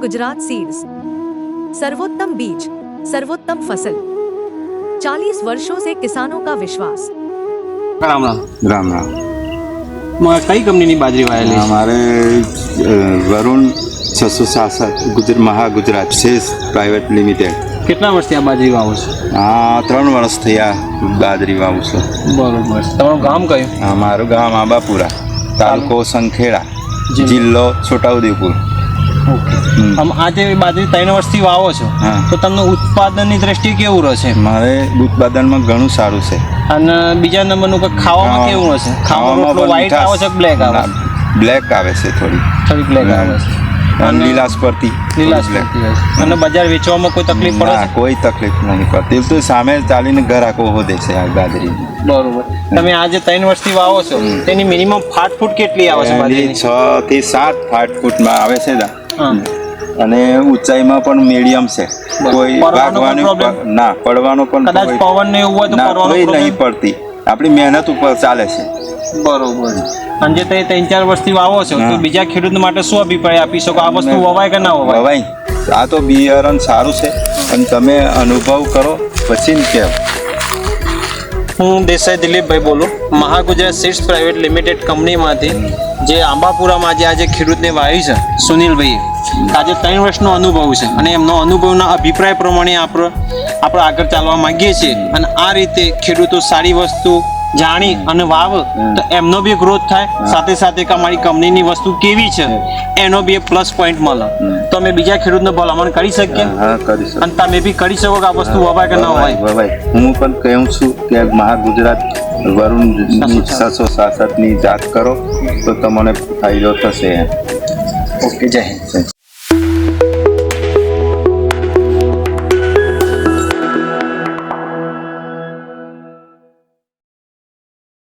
Gujarat seeds, सर्वोत्तम बीज, सर्वोत्तम फसल। 40 वर्षों से किसानों का विश्वास। राम राम। राम राम। कई कंपनी की बाजरी वायली है? हमारे वरुण 667 महागुजरात सेस प्राइवेट लिमिटेड। કેટલા વર્ષથી આ બાજરી વાવો છો? 3 વર્ષ થયા બાજરી વાવું છું। બરોબર। તમારું ગામ કયું? મારું ગામ આંબાપુરા, તાલુકો સંખેડા, જિલ્લો છોટાઉદેપુર। આમ આજે બાજરી 3 વર્ષથી વાવો છો તો તમને ઉત્પાદનની દ્રષ્ટિએ કેવું રહેશે? મારે ઉત્પાદનમાં ઘણું સારું છે। અને બીજા નંબરનું કે ખાવામાં કેવું હશે? ખાવામાં રોટલો વ્હાઈટ આવે છે કે બ્લેક આવે? બ્લેક આવે છે, થોડી બ્લેક આવે છે અને લીલાશ પડતી। અને બજાર વેચવામાં કોઈ તકલીફ પડે છે? કોઈ તકલીફ નહીં પડતી, તો સામે ચાલીને ગ્રાહકો હોદે છે આ બાજરી। બરોબર। તમે આજે 3 વર્ષથી વાવો છો તેની મિનિમમ ફાટ ફૂટ કેટલી આવે છે બાજરીની? 6 થી 7 ફાટ ફૂટમાં આવે છે અને ઊંચાઈમાં પણ મીડિયમ છે। કોઈ વાગવાનું ના, પડવાનો પણ કદાચ પવન ને એવું હોય તો પડવાનો નહીં પડતી, આપણી મહેનત ઉપર ચાલે છે। બરોબર। અને જે તમે 3-4 વર્ષથી વાવો છો તો બીજા ખેડૂત માટે શું અભિપ્રાય આપી શકો? આ વસ્તુ વવાય કે ના વવાય? વવાય। આ તો બિયારણ સારું છે અને તમે અનુભવ કરો પછી ને કહેવો। હું દેસાઈ દિલીપભાઈ બોલું, મહાગુજરાત સીડ્સ પ્રાઇવેટ લિમિટેડ કંપનીમાંથી, જે આંબાપુરામાં આજે ખેડૂતને વાવી છે સુનિલભાઈએ। આજે 3 વર્ષનો અનુભવ છે અને એમનો અનુભવના અભિપ્રાય પ્રમાણે આપણે આગળ ચાલવા માંગીએ છીએ। અને આ રીતે ખેડૂતો સારી વસ્તુ જાણી અને વાવ તો એમનો બી ગ્રોથ થાય, સાથે સાથે કે અમારી કંપનીની વસ્તુ કેવી છે એનો બી એક પ્લસ પોઈન્ટ મળે। તો અમે બીજા ખેડૂતને ભલામણ કરી શકીએ અને તમે બી કરી શકો કે આ વસ્તુ વવાય કે ના વવાય। હું પણ કહું છું કે મહાગુજરાત વરુણ 667 ની જાત કરો તો તમને ફાયદો થશે। ઓકે, જય હિન્દ।